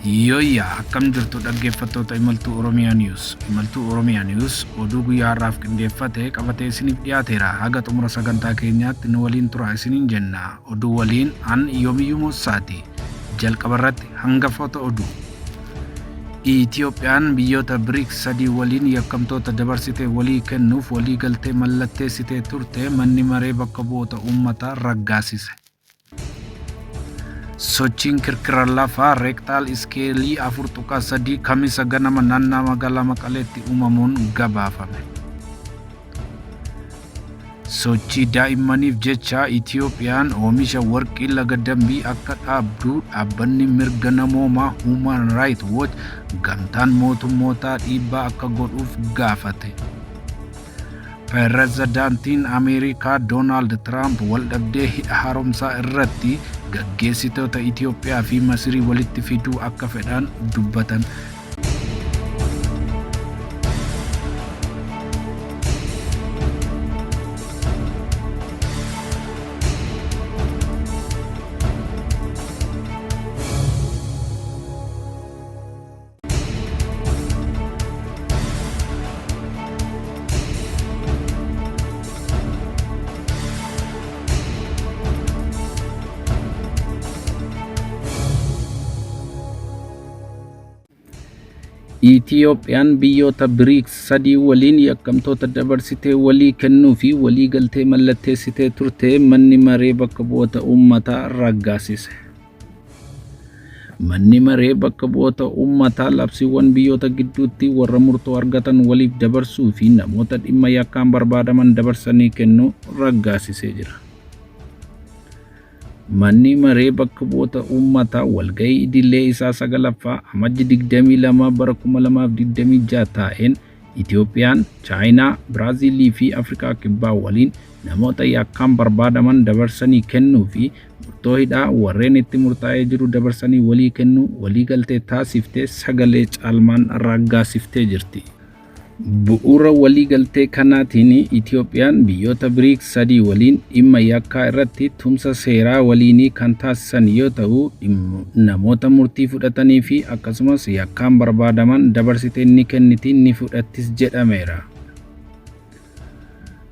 Akkam jirtu dhaggeeffattoota imaltuu Oromiyaa News. Imaltuu Oromiyaa News oduu guyyaa har'aaf qindeeffate qabatee isiniif dhiyaateera. Haga xumura sagantaa keenyaatti nu waliin turaa isiniin jenna. Oduu waliin an yoomiyyuu Moossaati. Jalqaba irratti hangafoota oduu. Itiyoophiyaan biyyoota BRICS sadii waliin yakkamtoota dabarsitee walii kennuuf walii galtee mallatteessitee turte manni maree bakka bu'oota uummataa raggaasise. Sochiin kirkira lafaa reektaal iskeelii 4.3 kamisa ganama naannoo magaalaa Maqaleetti uumamuun gabaafame. Sochii daa'immaniif jecha Itiyoophiyaan omisha warqii Laga Dambii akka dhaabdu dhaabbanni mirga namoomaa Human Rights Watch Gamtaan Mootummoottaa dhiibbaa akka godhuuf gaafate. Pireezidaantiin Ameerikaa Doonaald Tiraamp waldhabdee hidha haaromsaa irratti gaggeessitoota Itoophiyaa fi Masirii walitti fiduu akka fedhan dubbatan. Itiyoophiyaan biyyoota BRICS sadii waliin yakkamtoota dabarsitee walii kennuuf walii galtee mallatteessitee turte manni maree bakka bu'oota uummataa raggaasise. Manni maree bakka bu'oota uummataa labsiiwwan biyyoota gidduutti warra murtoo argatan waliif dabarsuu fi namoota dhimma yakkaan barbaadaman dabarsanii kennuu raggaasisee jira. Manni maree bakka bu'oota uummataa walgahii idilee isaa sagalaffaa amajji 22 bara 2026 taa'een Itiyoophiyaan, Chaayinaa, Biraazilii fi Afrikaa Kibbaa waliin namoota yakkaan barbaadaman dabarsanii kennuu fi murtoo hidhaa warreen itti murtaa'ee jiru dabarsanii walii kennuu walii galtee taasiftee sagalee caalmaan raggaasiftee jirti. Bu'uura walii galtee kanaatiin Itiyoophiyaan biyyoota BRICS sadii waliin dhimma yakkaa irratti tumsa seeraa waliinii kan taasisan yoo ta'u, namoota murtii fudhatanii fi akkasumas yakkaan barbaadaman dabarsitee ni kenniti ni fudhattis jedhameera.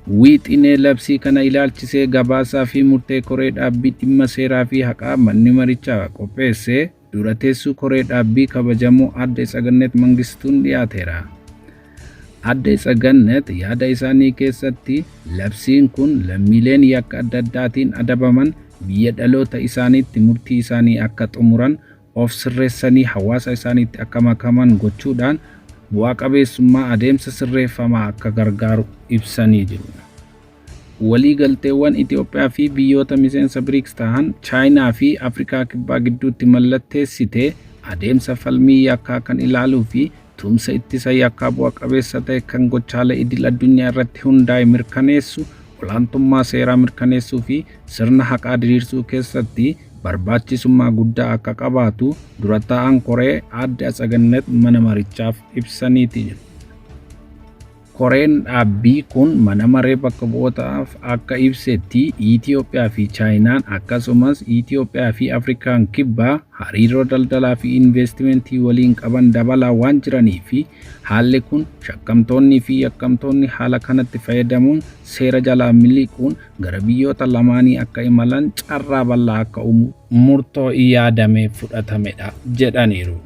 Wiixinee labsii kana ilaalchisee gabaasaa fi murtee koree dhaabbii dhimma seeraa fi haqaa manni marichaa qopheesse dura teessuu koree dhaabbii kabajamoo Aadde Tsagannet Mangistuun dhiyaateera. Aadde Tsagannet yaada isaanii keessatti labsiin kun lammiileen yakka adda addaatiin adabaman biyya dhaloota isaaniitti murtii isaanii akka xumuran of sirreessanii hawaasa isaaniitti akka makaman gochuudhaan bu'aa qabeessummaa adeemsa sirreeffamaa akka gargaaru ibsanii jiru. Walii galteewwan Itoophiyaa fi biyyoota miseensa BRICS ta'an Chaayinaa fi Afrikaa Kibbaa gidduutti mallatteessite adeemsa falmii yakkaa kan ilaaluu fi tumsa ittisa yakkaa bu'a qabeessa ta'e kan gochaalee idil addunyaa irratti hundaa'e mirkaneessu, olaantummaa seeraa mirkaneessuu fi sirna haqaa diriirsuu keessatti barbaachisummaa guddaa akka qabaatu dura taa'an koree Aadde Tsagannet mana marichaaf ibsaniiti jiru. Koreen dhaabbii kun mana maree bakka bu'ootaaf akka ibsetti Itoophiyaa fi Chaayinaan akkasumas Itoophiyaa fi Afrikaan Kibbaa hariiroo daldalaa fi investimentii waliin qaban dabalaa waan jiranii fi haalli kun shakkamtoonni fi yakkamtoonni haala kanatti fayyadamuun seera jalaa miliquun gara biyyoota lamaanii akka imalan carraa bal'aa akka uumu murtoo yaadamee fudhatamedha jedhaniiru.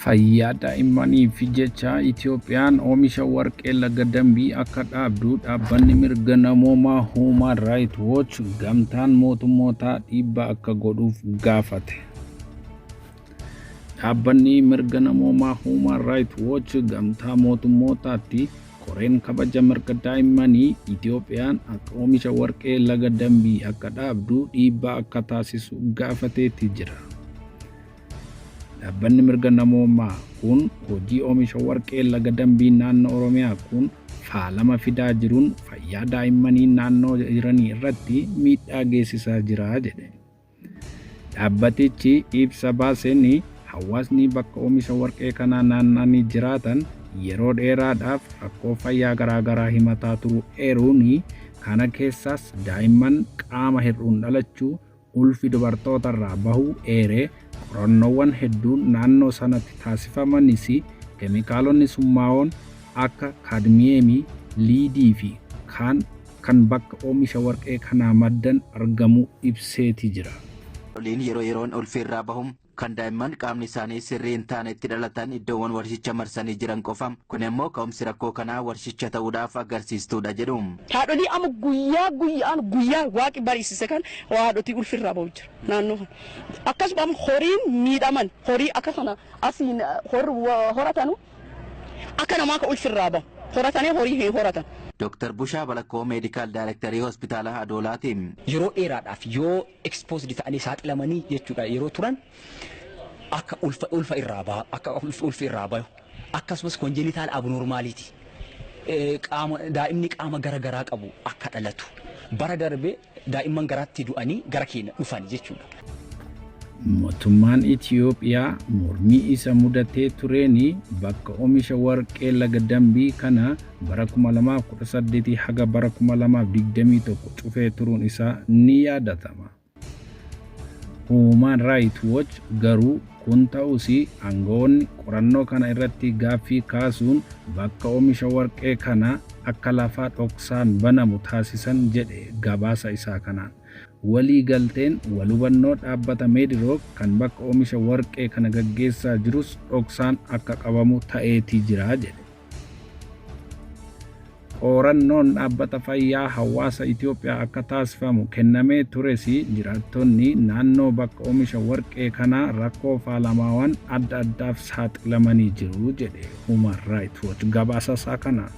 Fayyaa daa'immaniif jecha Itiyoophiyaan omisha warqee Laga Dambii akka dhaabdu dhaabbanni mirga namoomaa Human Rights Watch Gamtaan Mootummoottaa dhiibbaa akka godhuuf gaafate. Dhaabbanni mirga namoomaa Human Rights Watch Gamtaa Mootummootaatti koreen kabaja mirga daa'immanii Itiyoophiyaan akka omisha warqee Laga Dambii akka dhaabdu dhiibbaa akka taasisu gaafateetti jira. Dhaabbanni mirga namoomaa kun hojii oomisha warqee Laga Dambii naannoo Oromiyaa kun faalama fidaa jiruun fayyaa daa'immanii naannoo jiranii irratti miidhaa geessisaa jira jedhe. Dhaabbatichi ibsa baaseen hawaasni bakka oomisha warqee kanaa naannanii jiraatan yeroo dheeraadhaaf rakkoo fayyaa garaagaraa himataa turu eeruun kana keessas daa'imman qaama hir'uun dhalachuu ulfi dubartootarraa bahuu eeree qorannoowwan hedduun naannoo sanatti taasifamanis keemikaalonni summaa'oon akka kaadmiyeemii, liidii fi kan bakka oomisha warqee kanaa maddan argamuu ibseeti jira. Oliin yeroon ulfirraa bahum kan daa'imman qaamni isaanii sirrii hin taane itti dhalatan iddoowwan warshicha marsanii jiran qofam kun immoo ka'umsi rakkoo kanaa warshicha ta'uudhaaf agarsiistuudha jedhu. Haadholii amma guyyaa waaqi bariisise kan haadhotii ulfirraa bahu jira naannoo kana. Akkasuma horiin miidhaman horii akka kana asiin horatanu akka namaa ka ulfirraa bahu horatanii horii hin horatan. Dr. Bushaa Balakkoo Medical Directorii Hospitaala Adoolaatiin yeroo dheeraadhaaf yoo exposed ta'anii saaxilamanii jechuudha yeroo turan akka ulfa irraa bahu akka ulfi irraa bahu akkasumas congenital abnormality daa'imni qaama garagaraa qabu akka dhalatu bara darbe daa'imman garaatti du'anii gara keenya dhufan jechuudha. Mootummaan Itiyoophiyaa mormii isa mudatee tureeni bakka oomisha warqee Laga Dambii kana bara 2018 haga bara 2021 cufee turuun isaa ni yaadatama. Human Rights Watch garuu kun ta'us aangawoonni qorannoo kana irratti gaaffii kaasuun bakka oomisha warqee kana akka lafaa dhoksaan banamu taasisan jedhe gabaasa isaa kanaan. Walii galteen walhubannoo dhaabbata Meedirook kan bakka oomisha warqee kana gaggeessaa jirus dhoksaan akka qabamu ta'eetii jira jedhe. Qorannoon dhaabbata fayyaa hawaasa Itoophiyaa akka taasifamu kennamee tures jiraattonni naannoo bakka oomisha warqee kana rakkoo faalamaawwan adda addaaf saaxilamanii jiru jedhe Human Rights Watch gabaasa isaa kana.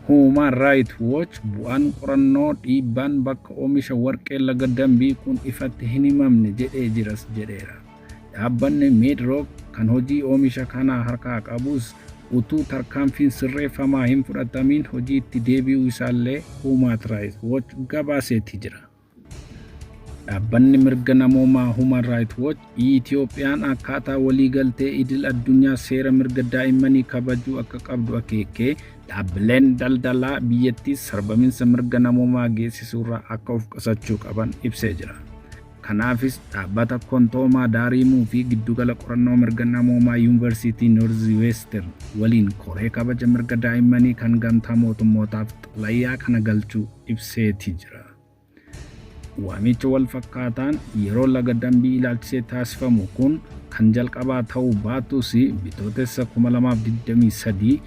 Human Rights Watch bu'aan qorannoo dhiibbaan bakka oomisha warqee Laga Dambii kun ifatti hin himamne jedhee jiras jedheera. Dhaabbanni Meedirook kan hojii oomisha kanaa harkaa qabus utuu tarkaanfiin sirreeffamaa hin fudhatamiin hojii itti deebi'uu isaallee Human Rights Watch gabaaseetti jira. Dhaabbanni mirga namoomaa Human Rights Watch Itiyoophiyaan akkaataa waliigaltee idil addunyaa seera mirga daa'immanii kabajuu akka qabdu akeekee dhaabbileen daldalaa biyyattii sarbaminsa mirga namoomaa geessisuurraa akka of qusachuu qaban ibsee jira. Kanaafis dhaabbata kontoomaa Daariimuu fi giddugala qorannoo mirga namoomaa Yuunivarsiitii Noorz-Western waliin koree kabaja mirga daa'immanii kan gamtaa mootummootaaf xalayaa kana galchuu ibseetii jira. Waamicha wal fakkaataan yeroo Laga Dambii ilaalchisee taasifamu kun kan jalqabaa ta'uu baatus bitootessa 2023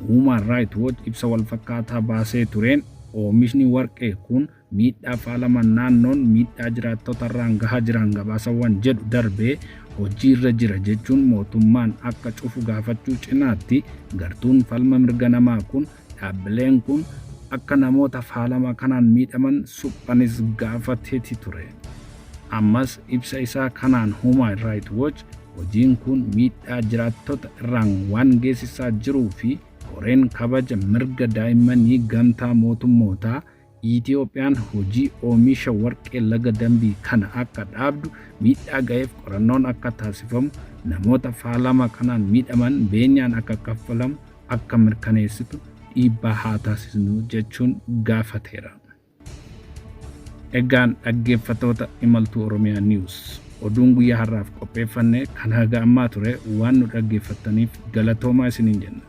Human Rights Watch ibsa wal fakkaataa baasee tureen oomishni warqee kun miidhaa faalama naannoon miidhaa jiraattotarraan gahaa jiran gabaasawwan jedhu darbee hojii irra jira jechuun mootummaan akka cufu gaafachuu cinaatti gartuun falma mirga namaa kun dhaabbileen kun akka namoota faalama kanaan miidhaman suphanis gaafateeti ture. Ammas ibsa isaa kanaan Human Rights Watch hojiin kun miidhaa jiraattota irraan waan geessisaa jiruu fi koreen kabaja mirga daa'immanii gamtaa mootummoottaa Itiyoophiyaan hojii oomisha warqee Laga Dambii kana akka dhaabdu miidhaa ga'eef qorannoon akka taasifamu namoota faalama kanaan miidhaman beenyaan akka kaffalamu akka mirkaneessitu dhiibbaa haa taasisnu jechuun gaafateera. Egaan dhaggeeffattoota imaltuu Oromiyaa News oduun guyyaa har'aaf qopheeffanne kan haga ammaa ture waan nu dhaggeeffattaniif galatoomaa isiniin jenna.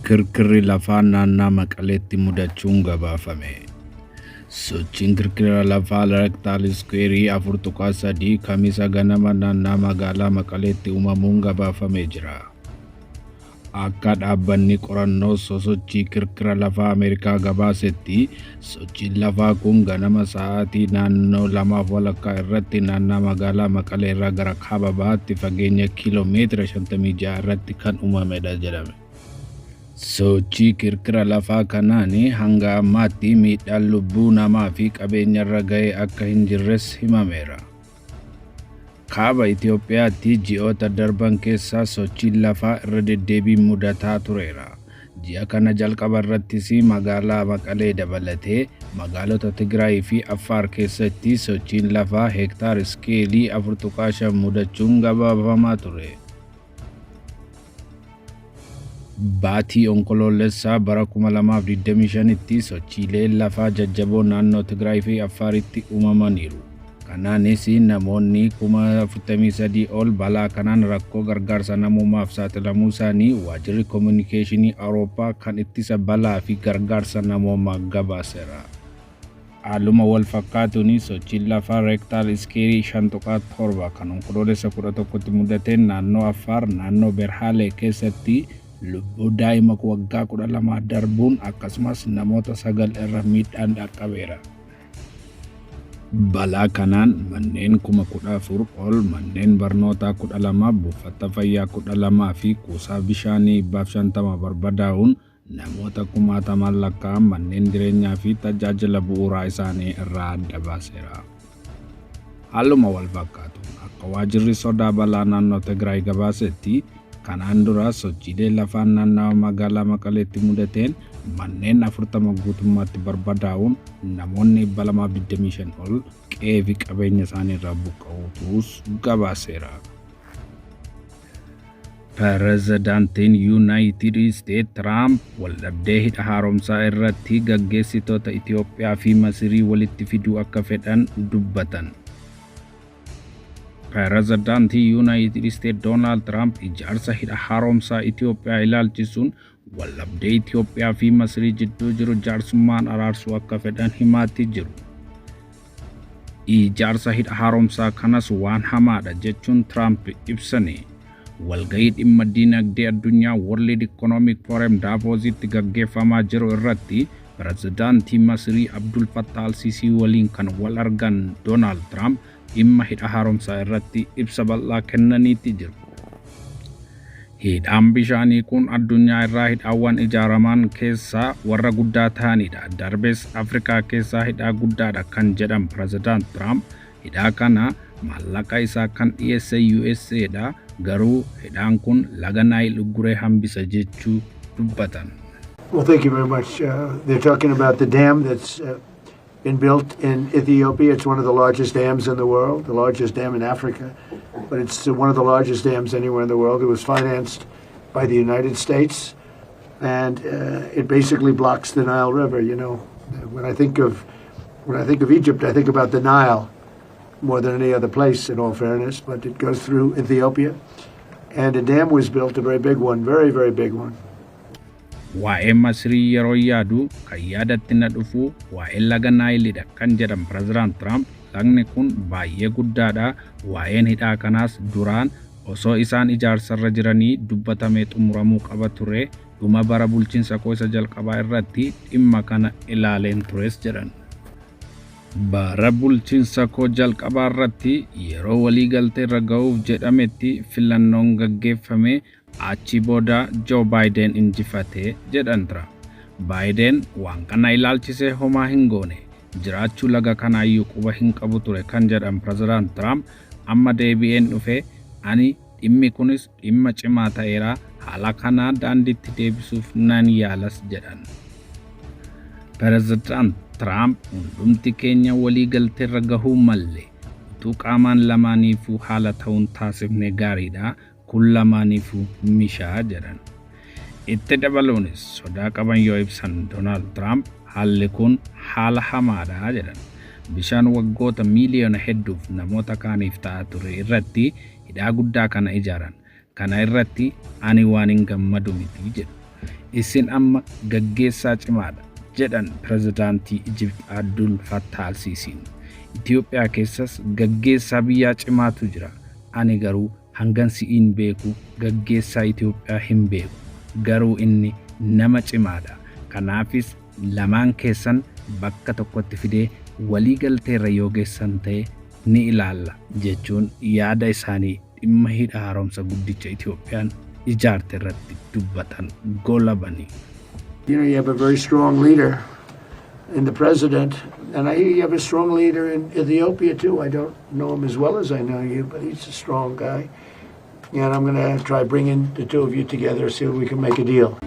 Kirkirri lafaa naannaa Maqaleetti mudachuun gabaafame. Sochiin kirkira lafaa rektaal iskuweerii 4.3 kamisa ganama naannaa magaalaa Maqaleetti uumamuun gabaafamee jira. Akka dhaabbanni qorannoo sosochii kirkira lafaa Ameerikaa gabaasetti sochiin lafaa kun ganama sa'aatii naannoo 2:00 irratti naannaa magaalaa Maqalee irraa gara kaaba bahaatti fageenya kiiloomeetira 56 irratti kan uumamedha jedhame. Sochii kirkira lafaa kanaan hanga ammaatti miidhaan lubbuu namaa fi qabeenyarra ga'ee akka hin jirres himameera. Kaaba Itoophiyaatti ji'oota darban keessaa sochiin lafaa irra deddeebiin mudataa tureera. Ji'a kana jalqaba irrattis magaalaa Maqalee dabalatee magaalota Tigraay fi Affaar keessatti sochiin lafaa hektaar iskeelii 4.5 mudachuun gabaafamaa ture. Baatii onkoloolessaa bara 2025tti sochiileen lafaa jajjaboo naannoo Tigraay fi Affaaritti uumamaniiru. Kanaanis namoonni 43,000 ol balaa kanaan rakkoo gargaarsa namoomaaf saaxilamuu isaanii waajjirri kominikeeshinii Awurooppaa kan ittisa balaa fi gargaarsa namoomaa gabaaseera. Haaluma wal fakkaatuun sochiin lafaa reektaal iskeerii 5.7 kan onkoloolessa 11tti mudateen naannoo Affaar naannoo Berhaalee keessatti lubbuu daa'ima waggaa 12 darbuun akkasumas namoota 9 irra miidhaan dhaqqabeera. Balaa kanaan manneen 14,000 ol manneen barnootaa 12 buufata fayyaa 12 fi kuusaa bishaanii 50 barbadaa'uun namoota 60,000 lakkaa'an manneen jireenyaa fi tajaajila bu'uuraa isaanii irraa adda baaseera. Haaluma wal fakkaatuun akka waajjirri sodaa balaa naannoo Tigraay gabaasetti kanaan dura sochiilee lafaan naannawaa magaalaa Maqaleetti mudateen manneen 40 guutummaatti barbadaa'uun namoonni 225 ol qe'ee fi qabeenya isaanii irraa buqqa'uutus gabaaseera. Pireezidaantiin Yuunaayitid Isteet Tiraamp waldhabdee hidha haaromsaa irratti gaggeessitoota Itiyoophiyaa fi Masirii walitti fiduu akka fedhan dubbatan. Pireezidaantii Yuunaayitid Isteet Doonaald Tiraamp ijaarsa hidha haaromsaa Itiyoophiyaa ilaalchisuun waldhabdee Itiyoophiyaa fi Masirii jidduu jiru jaarsummaan araarsuu akka fedhan himaatti jiru. Ijaarsa hidha haaromsaa kanas waan hamaadha jechuun Tiraamp ibsanii. Walgahii dhimma diinagdee addunyaa World Economic Forum Davositti gaggeeffamaa jiru irratti pireezidaantii Masirii Abdul Fattah al-Siisii waliin kan wal argan Doonaald Tiraamp dhimma hidha haaromsaa irratti ibsa bal'aa kennaniitti jiru. Hidhaan bishaanii kun addunyaa irraa hidhaawwan ijaaraman keessaa warra guddaa ta'anidha. Darbees Afrikaa keessaa hidhaa guddaadha kan jedhan pireezidaant Tiraamp hidhaa kana maallaqa isaa kan dhiyeesse USA'dha. Garuu hidhaan kun laga Naayil ugguree hambisa jechuu dubbatan. Well, thank you very much. They're talking about the dam that's been built in Ethiopia. It's one of the largest dams in the world, the largest dam in Africa, but it's one of the largest dams anywhere in the world. It was financed by the United States, and it basically blocks the Nile River. You know, when I think of Egypt, I think about the Nile more than any other place, in all fairness, but it goes through Ethiopia, and a dam was built, a very big one, very, very big one. Waa'ee Masirii yeroo yaadu kan yaadatti na dhufu waa'ee laga Naayilidha kan jedhan pireezidaant Tiraamp lagni kun baay'ee guddaadha. Waa'een hidhaa kanaas duraan osoo isaan ijaarsarra jiranii dubbatamee xumuramuu qaba ture. Dhuma bara bulchiinsa koo isa jalqabaa irratti dhimma kana ilaaleen tures jedhan. Bara bulchiinsa koo jalqabaa irratti yeroo walii galtee irra ga'uuf jedhametti filannoon gaggeeffame achi booda Joo Baayiden injifatee jedhan Tiraamp. Baayiden waan kana ilaalchisee homaa hin goone jiraachuu laga kanaayyuu quba hin qabu ture kan jedhan pireezidaant Tiraamp amma deebi'een dhufe ani dhimmi kunis dhimma cimaa ta'eera haala kanaa daandiitti deebisuuf nan yaalas jedhan. Pireezidaant Tiraamp hundumti keenya walii galtee irra gahuu malle utuu qaamaan lamaaniifuu haala ta'uun taasifne gaariidha. Kun lamaaniifuu mishaa jedhan. Itti dabaluunis sodaa qaban yoo ibsan Doonaald Tiraamp haalli kun haala hamaadha jedhan. Bishaan waggoota miiliyoona hedduuf namoota kaaniif ta'a ture irratti hidhaa guddaa kana ijaaran. Kana irratti ani waan hin gammadu miti jedhu. Isin amma gaggeessaa cimaadha jedhan pireezidaantii Ijipt Abdul Fattah al-Siisiin. Itiyoophiyaa keessas gaggeessaa biyyaa cimaatu jira. Ani garuu hangan si'iin beeku gaggeessaa Itiyoophiyaa hin beeku. Garuu inni nama cimaadha. Kanaafis lamaan keessan bakka tokkotti fidee walii galteerra yoo geessan ta'e ni ilaalla jechuun yaada isaanii dhimma hidha haaromsa guddicha Itiyoophiyaan ijaarte irratti dubbatan golabanii. You know, you have a very strong leader in the president, and I hear you have a strong leader in Ethiopia too. I don't know him as well as I know you, but he's a strong guy. And I'm going to try bringing the two of you together, see if we can make a deal.